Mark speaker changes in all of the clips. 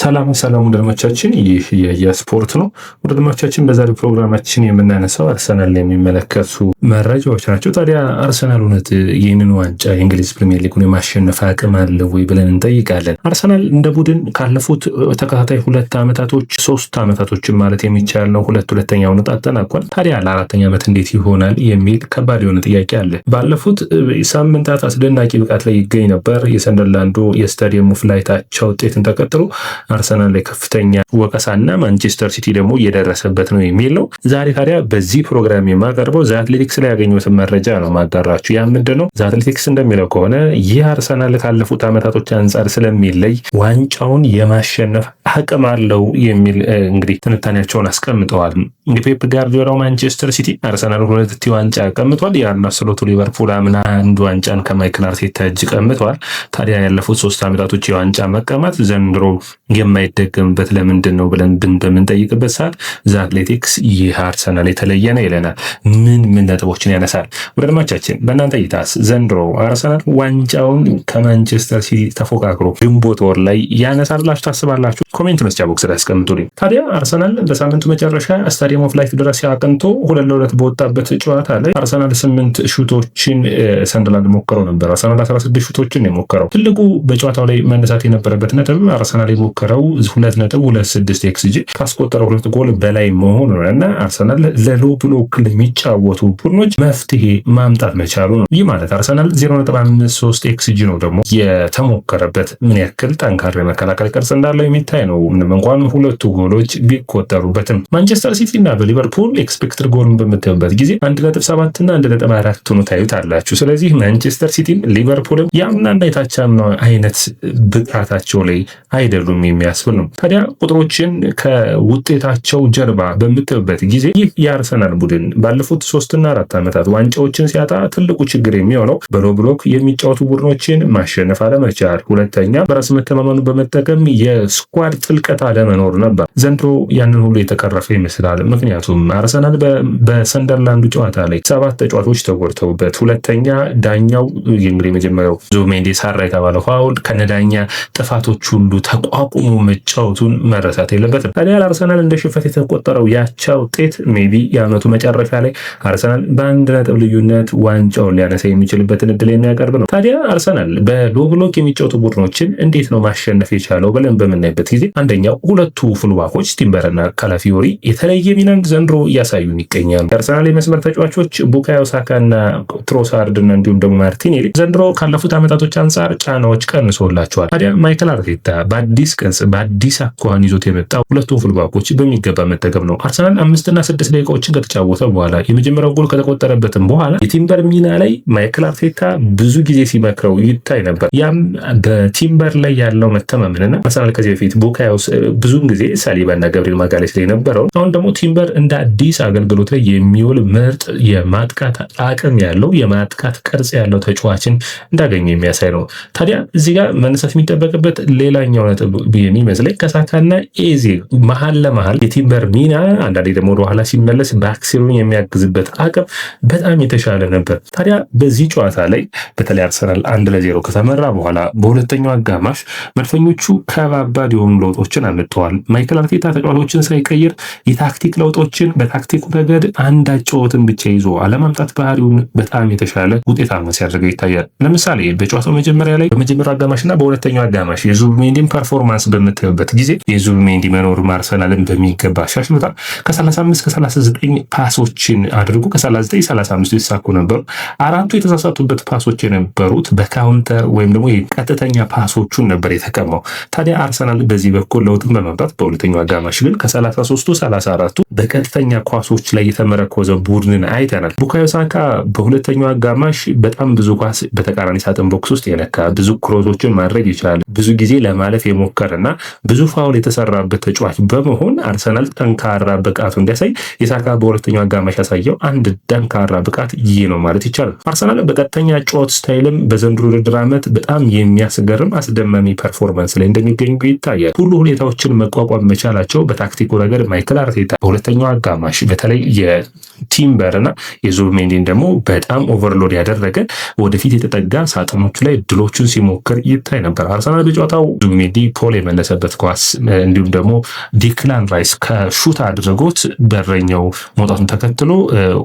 Speaker 1: ሰላም ወንድሞቻችን፣ ይህ የስፖርት ነው። ወንድሞቻችን በዛሬው ፕሮግራማችን የምናነሳው አርሰናል የሚመለከቱ መረጃዎች ናቸው። ታዲያ አርሰናል እውነት ይህንን ዋንጫ የእንግሊዝ ፕሪሚየር ሊጉን የማሸነፍ አቅም አለው ወይ ብለን እንጠይቃለን። አርሰናል እንደ ቡድን ካለፉት ተከታታይ 2 ዓመታቶች 3 ዓመታቶችን ማለት የሚቻል ነው ሁለተኛውን አጠናቋል። ታዲያ ለአራተኛ ዓመት እንዴት ይሆናል የሚል ከባድ የሆነ ጥያቄ አለ። ባለፉት ሳምንታት አስደናቂ ብቃት ላይ ይገኝ ነበር። የሰንደርላንዱ የስታዲየሙ ፍላይታቸው ውጤትን ተከትሎ አርሰናል ላይ ከፍተኛ ወቀሳና ማንቸስተር ሲቲ ደግሞ እየደረሰበት ነው የሚል ነው። ዛሬ ታዲያ በዚህ ፕሮግራም የማቀርበው ዘ አትሌቲክስ ላይ ያገኘሁትን መረጃ ነው ማጋራችሁ። ያ ምንድነው? ዘ አትሌቲክስ እንደሚለው ከሆነ ይህ አርሰናል ካለፉት ዓመታቶች አንጻር ስለሚለይ ዋንጫውን የማሸነፍ አቅም አለው የሚል እንግዲህ ትንታኔያቸውን አስቀምጠዋል። እንግዲህ ፔፕ ጋርዲዮላው ማንቸስተር ሲቲ አርሰናል 2 ዋንጫ ቀምቷል። የአርነ ስሎቱ ሊቨርፑል አምና 1 ዋንጫን ከማይክል አርቴታ እጅ ቀምቷል። ታዲያ ያለፉት 3 ዓመታቶች የዋንጫ መቀማት ዘንድሮ የማይደገምበት ለምንድን ነው ብለን በምንጠይቅበት ሰዓት ዘ አትሌቲክስ ይህ አርሰናል የተለየ ነው ይለናል። ምን ነጥቦችን ያነሳል? ወደድማቻችን በእናንተ እይታስ ዘንድሮ አርሰናል ዋንጫውን ከማንቸስተር ሲቲ ተፎካክሮ ግንቦት ወር ላይ ያነሳል ብላችሁ ታስባላችሁ? ኮሜንት መስጫ ቦክስ ላይ አስቀምጡልኝ። ታዲያ አርሰናል በሳምንቱ መጨረሻ ስታዲየም ኦፍ ላይት ድረስ ያቀንቶ 2-2 በወጣበት ጨዋታ ላይ አርሰናል 8 ሹቶችን ሰንደርላንድ ሞክረው ነበር። አርሰናል 16 ሹቶችን የሞከረው። ትልቁ በጨዋታው ላይ መነሳት የነበረበት ነጥብ አርሰናል የሞከረው 2.26 ኤክስጂ ካስቆጠረው 2 ጎል በላይ መሆኑ ነው እና አርሰናል ለሎ ብሎክ ለሚጫወቱ ቡድኖች መፍትሄ ማምጣት መቻሉ ነው። ይህ ማለት አርሰናል 0.53 ኤክስጂ ነው ደግሞ የተሞከረበት። ምን ያክል ጠንካራ የመከላከል ቅርጽ እንዳለው የሚታይ ነው። ምንም እንኳን 2 ጎሎች ቢቆጠሩበትም ማንቸስተር ሲቲ እና በሊቨርፑል ኤክስፔክትድ ጎልን በምታዩበት ጊዜ 1.7 እና 1.4 ሆኖ ታዩታላችሁ። ስለዚህ ማንቸስተር ሲቲም ሊቨርፑልም ያምናና የታቻምና አይነት ብቃታቸው ላይ አይደሉም የሚያስብል ነው። ታዲያ ቁጥሮችን ከውጤታቸው ጀርባ በምታዩበት ጊዜ ይህ የአርሰናል ቡድን ባለፉት 3 እና 4 ዓመታት ዋንጫዎችን ሲያጣ ትልቁ ችግር የሚሆነው በሎ ብሎክ የሚጫወቱ ቡድኖችን ማሸነፍ አለመቻል፣ ሁለተኛ በራስ መተማመኑ በመጠቀም የስኳድ ጥልቀት አለመኖር ነበር። ዘንድሮ ያንን ሁሉ የተቀረፈ ይመስላል። ምክንያቱም አርሰናል በሰንደርላንዱ ጨዋታ ላይ 7 ተጫዋቾች ተጎድተውበት፣ ሁለተኛ ዳኛው እንግዲህ መጀመሪያው ዙቢሜንዲ ሰራ የተባለው ፋውል ከነዳኛ ጥፋቶች ሁሉ ተቋቁሞ መጫወቱን መረሳት የለበትም። ታዲያ አርሰናል እንደ ሽንፈት የተቆጠረው ያቻ ውጤት ሜቢ የዓመቱ መጨረሻ ላይ አርሰናል በ1 ነጥብ ልዩነት ዋንጫውን ሊያነሳ የሚችልበትን እድል የሚያቀርብ ነው። ታዲያ አርሰናል በሎ ብሎክ የሚጫወቱ ቡድኖችን እንዴት ነው ማሸነፍ የቻለው ብለን በምናይበት ጊዜ አንደኛው 2 ፉልባኮች ቲምበርና ካላፊዮሪ የተለየ ሚናን ዘንድሮ እያሳዩን ይገኛሉ። የአርሰናል የመስመር ተጫዋቾች ቡካዮ ሳካና ትሮሳርድና እንዲሁም ደግሞ ማርቲኔሊ ዘንድሮ ካለፉት ዓመታቶች አንጻር ጫናዎች ቀንሶላቸዋል። ታዲያ ማይክል አርቴታ በአዲስ ቅርጽ በአዲስ አኳኋን ይዞት የመጣው 2 ፉልባኮች በሚገባ መጠቀም ነው። አርሰናል 5 እና 6 ደቂቃዎችን ከተጫወተ በኋላ የመጀመሪያው ጎል ከተቆጠረበትም በኋላ የቲምበር ሚና ላይ ማይክል አርቴታ ብዙ ጊዜ ሲመክረው ይታይ ነበር። ያም በቲምበር ላይ ያለው መተማመንና አርሰናል ከዚህ በፊት ቡካዮ ብዙውን ጊዜ ሳሊባና ገብርኤል ማጋሌስ ላይ ነበረው። አሁን ደግሞ ቲምበር እንደ አዲስ አገልግሎት ላይ የሚውል ምርጥ የማጥቃት አቅም ያለው የማጥቃት ቅርጽ ያለው ተጫዋችን እንዳገኘ የሚያሳይ ነው። ታዲያ እዚህ ጋር መነሳት የሚጠበቅበት ሌላኛው ነጥብ የሚመስለኝ ከሳካና ኤዜ መሀል ለመሀል የቲምበር ሚና አንዳንዴ ደግሞ ወደኋላ ሲመለስ ባክሲሩን የሚያግዝበት አቅም በጣም የተሻለ ነበር። ታዲያ በዚህ ጨዋታ ላይ በተለይ አርሰናል 1-0 ከተመራ በኋላ በሁለተኛው አጋማሽ መድፈኞቹ ከባባድ የሆኑ ለውጦችን አምጥተዋል። ማይክል አርቴታ ተጫዋቾችን ሳይቀይር የታክቲክ ለውጦችን በታክቲኩ ረገድ አንድ አጨዋወትን ብቻ ይዞ አለማምጣት ባህሪውን በጣም የተሻለ ውጤታማ ሲያደርገው ይታያል። ለምሳሌ በጨዋታው መጀመሪያ ላይ በመጀመሪያው አጋማሽና በሁለተኛው አጋማሽ የዙቢሜንዲን ፐርፎርማንስ በምታዩበት ጊዜ የዙቢሜንዲ መኖር አርሰናልን በሚገባ አሻሽሎታል። ከ35 ከ39 ፓሶችን አድርጎ ከ39-35 የተሳኩ ነበሩ። 4ቱ የተሳሳቱበት ፓሶች የነበሩት በካውንተር ወይም ደግሞ የቀጥተኛ ፓሶቹን ነበር የተቀማው። ታዲያ አርሰናል በዚህ በኩል ለውጥን በማምጣት በሁለተኛው አጋማሽ ግን ከ33ቱ 34ቱ በቀጥተኛ ኳሶች ላይ የተመረኮዘ ቡድንን አይተናል። ቡካዮ ሳካ በሁለተኛው አጋማሽ በጣም ብዙ ኳስ በተቃራኒ ሳጥን ቦክስ ውስጥ የነካ ብዙ ክሮሶችን ማድረግ ይችላል። ብዙ ጊዜ ለማለፍ የሞከረና ብዙ ፋውል የተሰራበት ተጫዋች በመሆን አርሰናል ጠንካራ ብቃቱ እንዲያሳይ የሳካ በሁለተኛው አጋማሽ ያሳየው አንድ ጠንካራ ብቃት ይህ ነው ማለት ይቻላል። አርሰናል በቀጥተኛ ጨዋታ ስታይልም በዘንድሮ ውድድር ዓመት በጣም የሚያስገርም አስደማሚ ፐርፎርማንስ ላይ እንደሚገኙ ይታያል። ሁሉ ሁኔታዎችን መቋቋም መቻላቸው በታክቲኩ ረገድ ማይክል አርቴታ በሁለተኛው አጋማሽ በተለይ የቲምበርና የዙቢሜንዲን ደግሞ በጣም ኦቨርሎድ ያደረገ ወደፊት የተጠጋ ሳጥኖቹ ላይ ድሎቹን ሲሞክር ይታይ ነበር። አርሰናል በጨዋታው ዙቢሜንዲ ፖል የመለሰበት ኳስ እንዲሁም ደግሞ ዲክላን ራይስ ከሹት አድርጎት በረኛው መውጣቱን ተከትሎ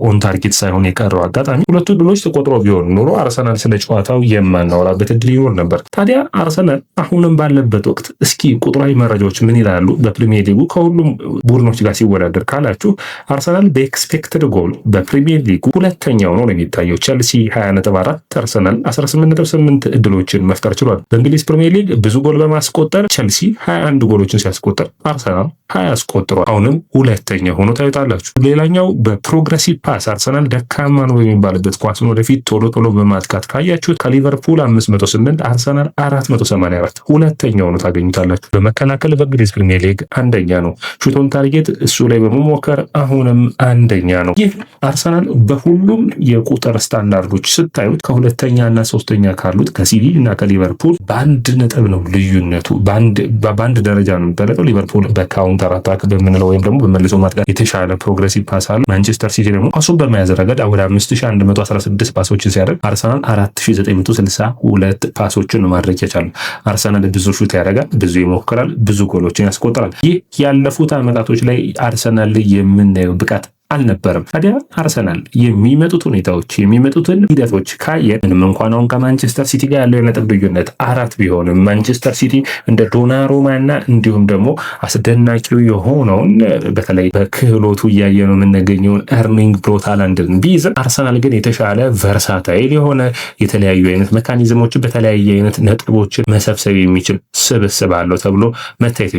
Speaker 1: ኦን ታርጌት ሳይሆን የቀረው አጋጣሚ ሁለቱ ድሎች ተቆጥሮ ቢሆን ኖሮ አርሰናል ስለ ጨዋታው የማናወራበት እድል ይኖር ነበር። ታዲያ አርሰናል አሁንም ባለበት ወቅት እስኪ ቁጥራዊ መረጃዎች ምን ይላሉ በፕሪሚየር ሊጉ ከሁሉም ቡድኖች ጋር ሲወዳደር ካላችሁ አርሰናል በኤክስፔክትድ ጎል በፕሪሚየር ሊጉ ሁለተኛው ነው የሚታየው። ቸልሲ 20.4 አርሰናል 18.8 እድሎችን መፍጠር ችሏል። በእንግሊዝ ፕሪሚየር ሊግ ብዙ ጎል በማስቆጠር ቸልሲ 21 ጎሎችን ሲያስቆጠር አርሰናል 20 አስቆጥሯል። አሁንም ሁለተኛ ሆኖ ታዩታላችሁ። ሌላኛው በፕሮግረሲቭ ፓስ አርሰናል ደካማ ነው የሚባልበት ኳስን ወደፊት ቶሎ ቶሎ በማጥቃት ካያችሁት ከሊቨርፑል 508 አርሰናል 484 ሁለተኛ ሆኖ ታገኙታላችሁ። በመከላከል በእንግሊዝ ፕሪሚየር ሊግ አንደኛ ነው። ሹቶን ታርጌት እሱ ላይ በመሞከር አሁንም አንደኛ ነው። ይህ አርሰናል በሁሉም የቁጥር ስታንዳርዶች ስታዩት ከሁለተኛ እና ሶስተኛ ካሉት ከሲቲ እና ከሊቨርፑል በአንድ ነጥብ ነው ልዩነቱ። በአንድ ደረጃ ነው የሚበለጠው። ሊቨርፑል በካውንተር አታክ በምንለው ወይም ደግሞ በመልሶ ማጥቃት የተሻለ ፕሮግሬሲቭ ፓስ አለው። ማንቸስተር ሲቲ ደግሞ ፓሱን በመያዝ ረገድ ወደ 5116 ፓሶችን ሲያደርግ አርሰናል 4962 ፓሶችን ማድረግ የቻለ። አርሰናል ብዙ ሹት ያደርጋል፣ ብዙ ይሞክራል፣ ብዙ ጎሎችን ያስቆጥራል። ይህ ያለፉት ዓመታቶች ላይ አርሰናል የምናየው ብቃት አልነበረም። ታዲያ አርሰናል የሚመጡት ሁኔታዎች የሚመጡትን ሂደቶች ካየን ምንም እንኳን አሁን ከማንቸስተር ሲቲ ጋር ያለው የነጥብ ልዩነት 4 ቢሆንም ማንቸስተር ሲቲ እንደ ዶናሩማና እንዲሁም ደግሞ አስደናቂው የሆነውን በተለይ በክህሎቱ እያየ ነው የምንገኘውን ኤርሊንግ ብሮት ሃላንድን ቢይዝም አርሰናል ግን የተሻለ ቨርሳታይል የሆነ የተለያዩ አይነት ሜካኒዝሞች በተለያየ አይነት ነጥቦችን መሰብሰብ የሚችል ስብስብ አለው ተብሎ መታየት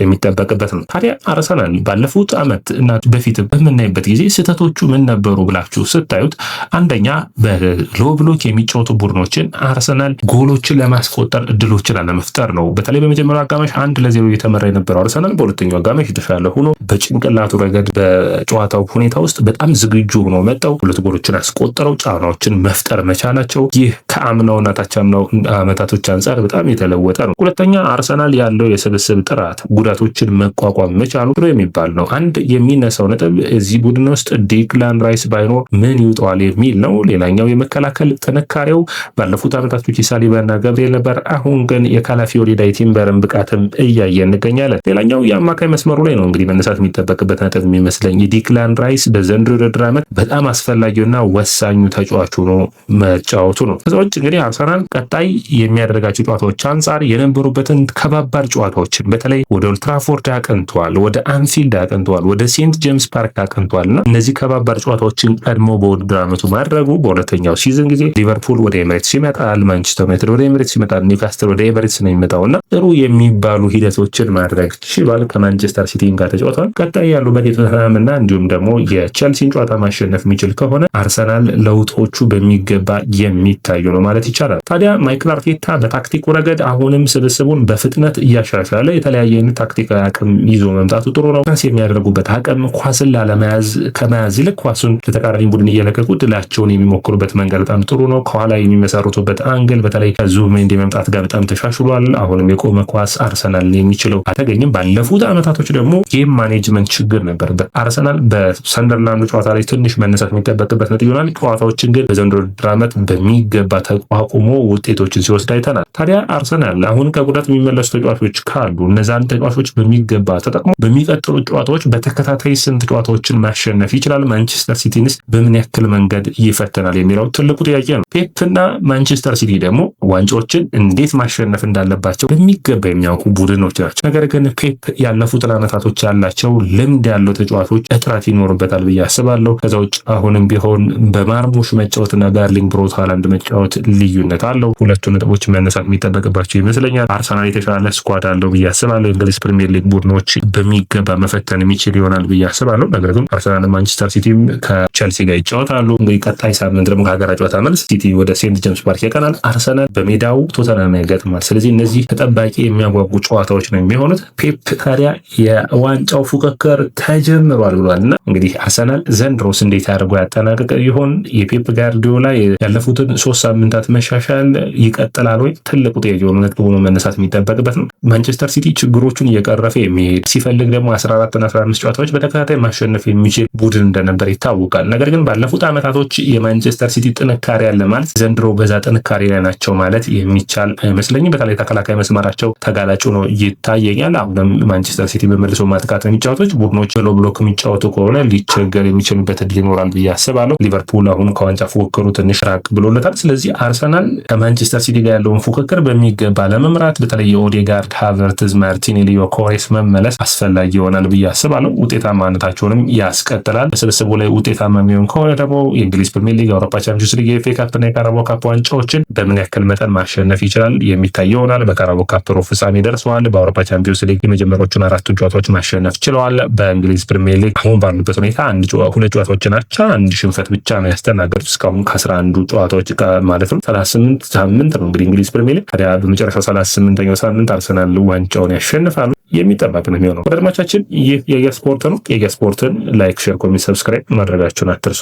Speaker 1: የሚጠበቅበት ነው። ታዲያ አርሰናል ባለፉት ዓመት እና በፊት በምናይበት ጊዜ ስህተቶቹ ምን ነበሩ ብላችሁ ስታዩት አንደኛ በሎ ብሎክ የሚጫወቱ ቡድኖችን አርሰናል ጎሎችን ለማስቆጠር እድሎችን አለመፍጠር ነው። በተለይ በመጀመሪያው አጋማሽ 1-0 እየተመራ የነበረው አርሰናል በሁለተኛው አጋማሽ የተሻለ ሆኖ በጭንቅላቱ ረገድ በጨዋታው ሁኔታ ውስጥ በጣም ዝግጁ ሆኖ መጣው። ሁለት ጎሎችን አስቆጠረው ጫናዎችን መፍጠር መቻላቸው ይህ ከአምናውና ታቻምናው ዓመታቶች አንጻር በጣም የተለወጠ ነው። ሁለተኛ አርሰናል ያለው የስብስብ ጥራት ጉዳቶችን መቋቋም መቻሉ ጥሩ የሚባል ነው። አንድ የሚነሳው ነጥብ እዚህ ቡድን ውስጥ ዲክላን ራይስ ባይኖር ምን ይውጠዋል የሚል ነው። ሌላኛው የመከላከል ጥንካሬው ባለፉት ዓመታቶች ሳሊባና ገብርኤል ነበር። አሁን ግን የካላፊዮሪ ቲምበርን ብቃትም እያየ እንገኛለን። ሌላኛው የአማካይ መስመሩ ላይ ነው እንግዲህ መነሳት የሚጠበቅበት ነጥብ የሚመስለኝ የዲክላን ራይስ በዘንድሮ የውድድር ዓመት በጣም አስፈላጊውና ወሳኙ ተጫዋቹ ነው መጫወቱ ነው። ከዛዎች እንግዲህ አርሰናል ቀጣይ የሚያደርጋቸው ጨዋታዎች አንጻር የነበሩበትን ከባባድ ጨዋታዎችን በተለይ ወደ ኦልትራፎርድ አቅንተዋል፣ ወደ አንፊልድ አቅንተዋል፣ ወደ ሴንት ጄምስ ፓርክ አቅንተዋልና እነዚህ ከባባድ ጨዋታዎችን ቀድሞ በውድድር ዓመቱ ማድረጉ በሁለተኛው ሲዝን ጊዜ ሊቨርፑል ወደ ኤሚሬትስ ይመጣል፣ ማንቸስተር ዩናይትድ ወደ ኤሚሬትስ ይመጣል፣ ኒውካስትል ወደ ኤሚሬትስ ነው የሚመጣውና ጥሩ የሚባሉ ሂደቶችን ማድረግ ችሏል። ከማንቸስተር ሲቲ ጋር ተጫውተዋል። ቀጣይ ያሉ በቶተንሃምና እንዲሁም ደግሞ የቸልሲን ጨዋታ ማሸነፍ የሚችል ከሆነ አርሰናል ለውጦቹ በሚገባ የሚታዩ ነው ማለት ይቻላል። ታዲያ ማይክል አርቴታ በታክቲኩ ረገድ አሁንም ስብስቡን በፍጥነት እያሻሻለ የተለያየ ታክቲካዊ አቅም ይዞ መምጣቱ ጥሩ ነው። ኳስ የሚያደርጉበት አቅም ኳስን ላለመያዝ ከመያዝ ይልቅ ኳሱን ለተቃራኒ ቡድን እየለቀቁ ድላቸውን የሚሞክሩበት መንገድ በጣም ጥሩ ነው። ከኋላ የሚመሰርቱበት አንግል በተለይ ከዙቢሜንዲ መምጣት ጋር በጣም ተሻሽሏል። አሁንም የቆመ ኳስ አርሰናል የሚችለው አልተገኘም። ባለፉት ዓመታቶች ደግሞ ጌም ማኔጅመንት ችግር ነበረበት አርሰናል። በሰንደርላንዱ ጨዋታ ላይ ትንሽ መነሳት የሚጠበቅበት ነጥብ ይሆናል። ጨዋታዎችን ግን በዘንድሮ ውድድር ዓመት በሚገባ ተቋቁሞ ውጤቶችን ሲወስድ አይተናል። ታዲያ አርሰናል አሁን ከጉዳት የሚመለሱ ተጫዋቾች ካሉ እነዛን ተጫዋቾች በሚገባ ተጠቅሞ በሚቀጥሉት ጨዋታዎች በተከታታይ ስንት ጨዋታዎችን ማሸነፍ ይችላል? ማንቸስተር ሲቲንስ በምን ያክል መንገድ ይፈተናል የሚለው ትልቁ ጥያቄ ነው። ፔፕና ማንቸስተር ሲቲ ደግሞ ዋንጫዎችን እንዴት ማሸነፍ እንዳለባቸው በሚገባ የሚያውቁ ቡድኖች ናቸው። ነገር ግን ፔፕ ያለፉትን ዓመታቶች ያላቸው ልምድ ያለው ተጫዋቾች እጥረት ይኖርበታል ብዬ አስባለሁ። ከዛ ውጭ አሁንም ቢሆን በማርሙሽ መጫወትና በኤርሊንግ ብሮት ሃላንድ መጫወት ልዩነት አለው። ሁለቱ ነጥቦች መነሳት የሚጠበቅባቸው ይመስለኛል። አርሰናል የተሻለ ስኳድ አለው ብዬ አስባለሁ። የእንግሊዝ ፕሪሚየር ሊግ ቡድኖች በሚገባ መፈተን የሚችል ይሆናል ብዬ አስባለሁ። ነገር ግን አርሰናል ማንቸስተር ሲቲም ከቼልሲ ጋር ይጫወታሉ። እንግዲህ ቀጣይ ሳምንት ደግሞ ከሀገራ ጨዋታ መልስ ሲቲ ወደ ሴንት ጄምስ ፓርክ ያቀናል። አርሰናል በሜዳው ቶተንሃም ያገጥማል። ስለዚህ እነዚህ ተጠባቂ የሚያጓጉ ጨዋታዎች ነው የሚሆኑት። ፔፕ ታዲያ የዋንጫው ፉክክር ተጀምሯል ብሏል እና እንግዲህ አርሰናል ዘንድሮስ እንዴት አድርጎ ያጠናቀቀ ይሆን? የፔፕ ጋርዲዮላ ያለፉትን 3 ሳምንታት መሻሻል ይቀጥላል ወይ? ትልቁ ጥያቄ ሆኖ መነሳት የሚጠበቅበት ነው። ማንቸስተር ሲቲ ችግሮቹን እየቀረፈ የሚሄድ ሲፈልግ ደግሞ 14 እና 15 ጨዋታዎች በተከታታይ ማሸነፍ የሚችል ቡድን እንደነበር ይታወቃል። ነገር ግን ባለፉት ዓመታቶች የማንቸስተር ሲቲ ጥንካሬ ያለ ማለት ዘንድሮ በዛ ጥንካሬ ላይ ናቸው ማለት የሚቻል አይመስለኝም። በተለይ ተከላካይ መስመራቸው ተጋላጭ ሆኖ ይታየኛል። አሁንም ማንቸስተር ሲቲ በመልሶ ማጥቃት የሚጫወቶች ቡድኖች ሎ ብሎክ የሚጫወቱ ከሆነ ሊቸገር የሚችልበት እድል ይኖራል ብዬ አስባለሁ። ሊቨርፑል አሁን ከዋንጫ ፉክክሩ ትንሽ ራቅ ብሎለታል። ስለዚህ አርሰናል ከማንቸስተር ሲቲ ጋር ያለውን ፉክክር በሚገባ ለመምራት በተለይ የኦዴጋርድ፣ ሃቨርትዝ፣ ማርቲኔሊ፣ ዮኬሬስ መመለስ አስፈላጊ ይሆናል ብዬ አስባለሁ። ውጤታማነታቸውንም ያስቀጥላል። በስብስቡ ላይ ውጤታማ የሚሆን ከሆነ ደግሞ የእንግሊዝ ፕሪሚየር ሊግ፣ የአውሮፓ ቻምፒዮንስ ሊግ፣ የኤፍኤ ካፕ እና የካራባኦ ካፕ ዋንጫዎችን በምን ያክል መጠን ማሸነፍ ይችላል የሚታይ ይሆናል። በካራባኦ ካፕ ሩብ ፍጻሜ ደርሰዋል። በአውሮፓ ቻምፒዮንስ ሊግ የመጀመሪያዎቹን 4 ጨዋታዎች ማሸነፍ ችለዋል። በእንግሊዝ ፕሪሚየር ሊግ አሁን ባሉበት ሁኔታ 2 ጨዋታዎችን አቻ 1 ሽንፈት ብቻ ነው ያስተናገዱት እስካሁን ከ11 ጨዋታዎች ማለት ነው። 38 ሳምንት ነው እንግዲህ እንግሊዝ ፕሪሚየር ሊግ። ታዲያ በመጨረሻው 38ኛው ሳምንት አርሰናል ዋንጫውን ያሸንፋሉ የሚጠበቅ ነው የሚሆነው። ወዳጆቻችን ይህ የየስፖርት ነው። የየስፖርትን ላይክ፣ ሼር፣ ኮሜንት፣ ሰብስክራይብ ማድረጋችሁን አትርሱ።